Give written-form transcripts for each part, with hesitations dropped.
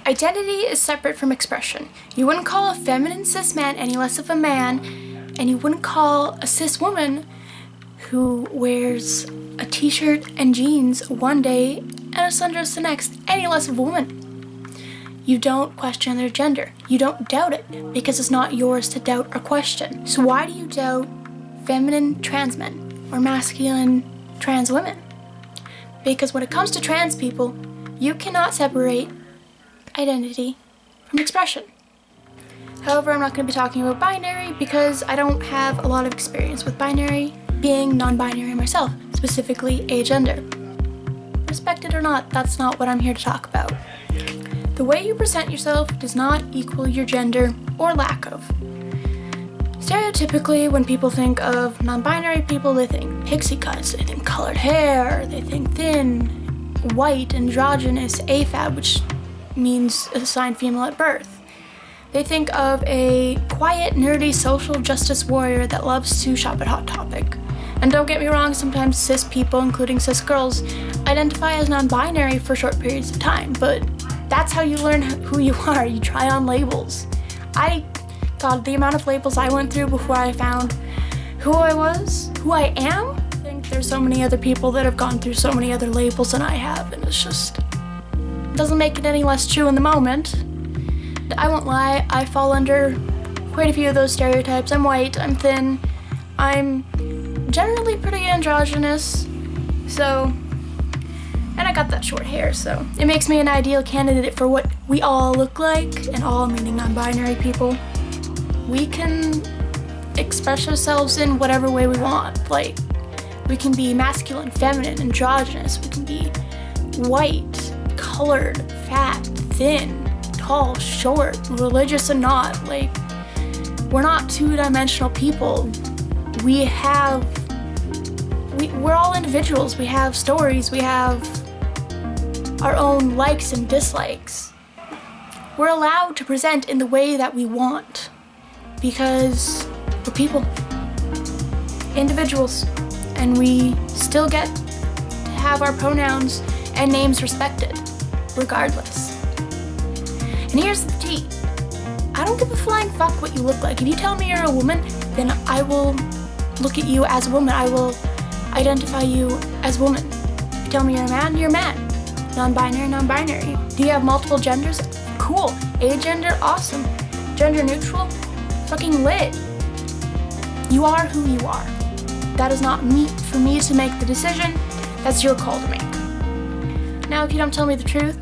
Identity is separate from expression. You wouldn't call a feminine cis man any less of a man, and you wouldn't call a cis woman who wears a t-shirt and jeans one day and a sundress the next any less of a woman. You don't question their gender. You don't doubt it because it's not yours to doubt or question. So why do you doubt feminine trans men or masculine trans women? Because when it comes to trans people, you cannot separate identity from expression. However, I'm not going to be talking about binary because I don't have a lot of experience with binary, being non-binary myself, specifically agender. Respect it or not, that's not what I'm here to talk about. The way you present yourself does not equal your gender or lack of. Stereotypically, when people think of non-binary people, they think pixie cuts, they think colored hair, they think thin, white, androgynous, AFAB, which means assigned female at birth. They think of a quiet, nerdy social justice warrior that loves to shop at Hot Topic. And don't get me wrong, sometimes cis people, including cis girls, identify as non-binary for short periods of time, but that's how you learn who you are. You try on labels. God, the amount of labels I went through before I found who I was, who I am. I think there's so many other people that have gone through so many other labels than I have, and it's just doesn't make it any less true in the moment. I won't lie, I fall under quite a few of those stereotypes. I'm white, I'm thin, I'm generally pretty androgynous, and I got that short hair, so it makes me an ideal candidate for what we all look like, and all meaning non-binary people. We can express ourselves in whatever way we want. Like, we can be masculine, feminine, androgynous, we can be white, colored, fat, thin, tall, short, religious and not. Like, we're not two-dimensional people. We're all individuals. We have stories, we have our own likes and dislikes. We're allowed to present in the way that we want because we're people, individuals, and we still get to have our pronouns and names respected, regardless. And here's the tea. I don't give a flying fuck what you look like. If you tell me you're a woman, then I will look at you as a woman. I will identify you as woman. If you tell me you're a man, you're a man. Non-binary, non-binary. Do you have multiple genders? Cool. Agender, awesome. Gender neutral? Fucking lit. You are who you are. That is not for me to make the decision. That's your call to make. Now, if you don't tell me the truth,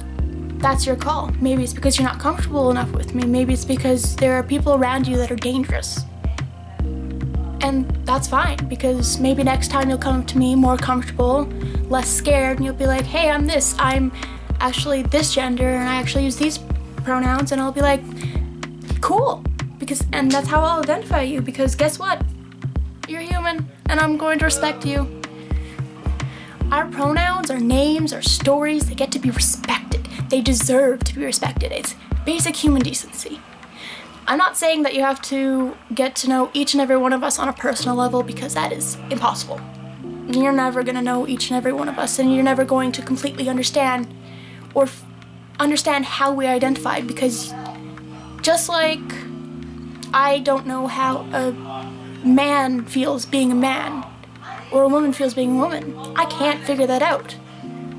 that's your call. Maybe it's because you're not comfortable enough with me. Maybe it's because there are people around you that are dangerous. And that's fine, because maybe next time you'll come to me more comfortable, less scared, and you'll be like, hey, I'm actually this gender, and I actually use these pronouns, and I'll be like, cool, and that's how I'll identify you, because guess what? You're human, and I'm going to respect you. Our pronouns, our names, our stories, they get to be respected. They deserve to be respected. It's basic human decency. I'm not saying that you have to get to know each and every one of us on a personal level, because that is impossible. You're never going to know each and every one of us, and you're never going to completely understand or understand how we identify, because just like I don't know how a man feels being a man or a woman feels being a woman, I can't figure that out.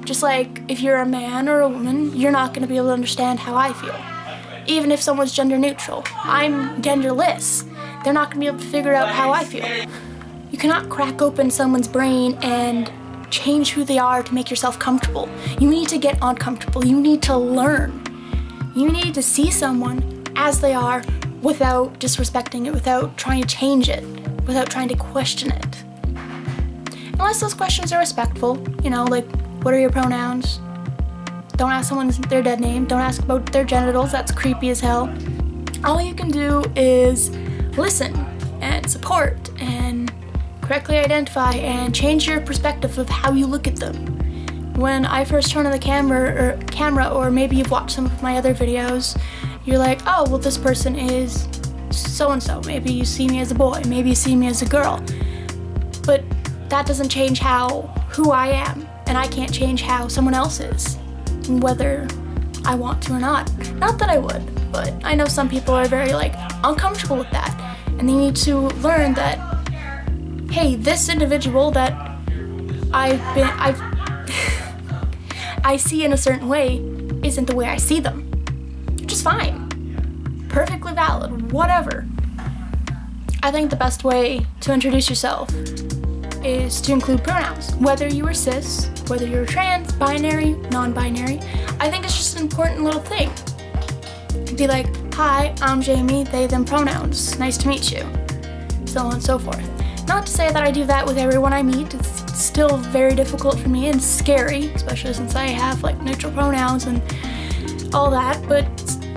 Just like if you're a man or a woman, you're not going to be able to understand how I feel. Even if someone's gender neutral, I'm genderless. They're not gonna be able to figure out how I feel. You cannot crack open someone's brain and change who they are to make yourself comfortable. You need to get uncomfortable. You need to learn. You need to see someone as they are without disrespecting it, without trying to change it, without trying to question it. Unless those questions are respectful, like, what are your pronouns? Don't ask someone their dead name. Don't ask about their genitals. That's creepy as hell. All you can do is listen and support and correctly identify and change your perspective of how you look at them. When I first turn on the camera, or maybe you've watched some of my other videos, you're like, oh, well, this person is so-and-so. Maybe you see me as a boy. Maybe you see me as a girl. But that doesn't change who I am, and I can't change how someone else is. Whether I want to or not. Not that I would, but I know some people are very like uncomfortable with that, and they need to learn that, hey, this individual that I see in a certain way isn't the way I see them. Which is fine. Perfectly valid, whatever. I think the best way to introduce yourself is to include pronouns. Whether you are cis, whether you're trans, binary, non-binary, I think it's just an important little thing. Be like, hi, I'm Jamie, they, them pronouns, nice to meet you, so on and so forth. Not to say that I do that with everyone I meet. It's still very difficult for me and scary, especially since I have like neutral pronouns and all that, but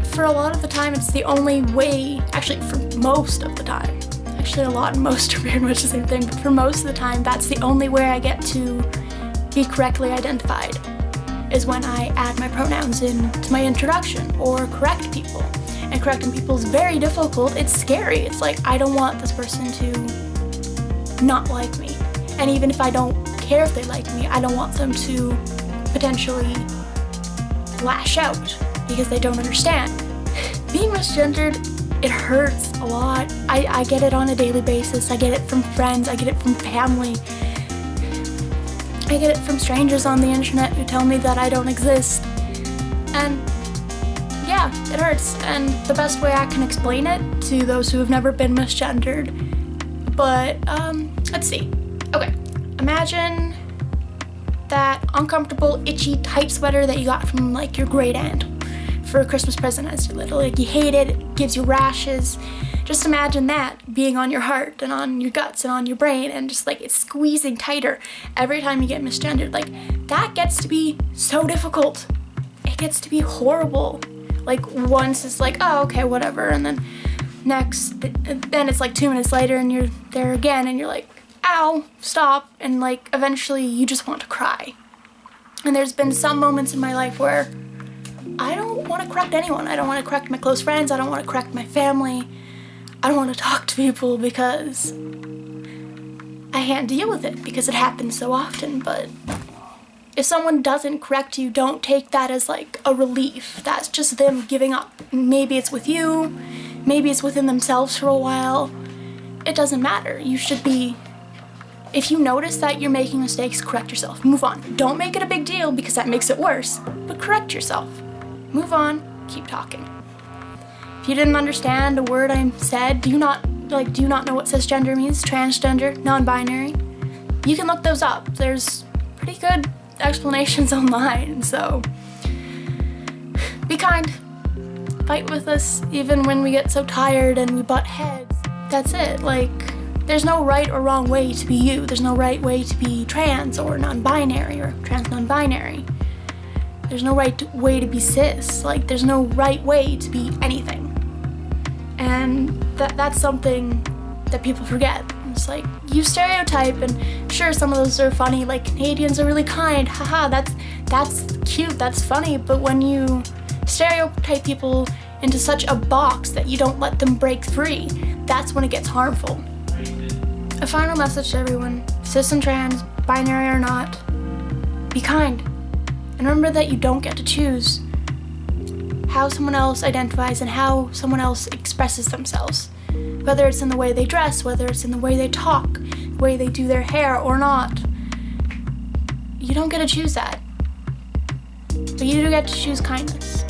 for a lot of the time it's the only way, actually for most of the time, actually a lot and most are very much the same thing, but for most of the time that's the only way I get to be correctly identified, is when I add my pronouns into my introduction or correct people. And correcting people is very difficult, it's scary, it's like I don't want this person to not like me. And even if I don't care if they like me, I don't want them to potentially lash out because they don't understand. Being misgendered, it hurts a lot. I get it on a daily basis. I get it from friends, I get it from family. I get it from strangers on the internet who tell me that I don't exist. And yeah, it hurts. And the best way I can explain it to those who have never been misgendered, but let's see. Okay, imagine that uncomfortable, itchy, tight sweater that you got from like your great aunt for a Christmas present as you're little. Like you hate it, it gives you rashes. Just imagine that being on your heart and on your guts and on your brain, and just like it's squeezing tighter every time you get misgendered. Like that gets to be so difficult. It gets to be horrible. Like once it's like, oh, okay, whatever, and then then it's like 2 minutes later and you're there again and you're like, ow, stop, and like eventually you just want to cry. And there's been some moments in my life where I don't want to correct anyone. I don't want to correct my close friends. I don't want to correct my family. I don't want to talk to people because I can't deal with it because it happens so often. But if someone doesn't correct you, don't take that as like a relief. That's just them giving up. Maybe it's with you, maybe it's within themselves for a while. It doesn't matter. You should be, if you notice that you're making mistakes, correct yourself. Move on. Don't make it a big deal because that makes it worse, but correct yourself. Move on, keep talking. If you didn't understand a word I said, do you not know what cisgender means, transgender, non-binary? You can look those up. There's pretty good explanations online, so be kind. Fight with us even when we get so tired and we butt heads. That's it. Like, there's no right or wrong way to be you. There's no right way to be trans or non-binary or trans non-binary. There's no right way to be cis. Like, there's no right way to be anything. And that's something that people forget. It's like, you stereotype, and sure, some of those are funny, like Canadians are really kind, haha, that's cute, that's funny, but when you stereotype people into such a box that you don't let them break free, that's when it gets harmful. A final message to everyone, cis and trans, binary or not, be kind. And remember that you don't get to choose how someone else identifies and how someone else expresses themselves. Whether it's in the way they dress, whether it's in the way they talk, the way they do their hair or not. You don't get to choose that. But you do get to choose kindness.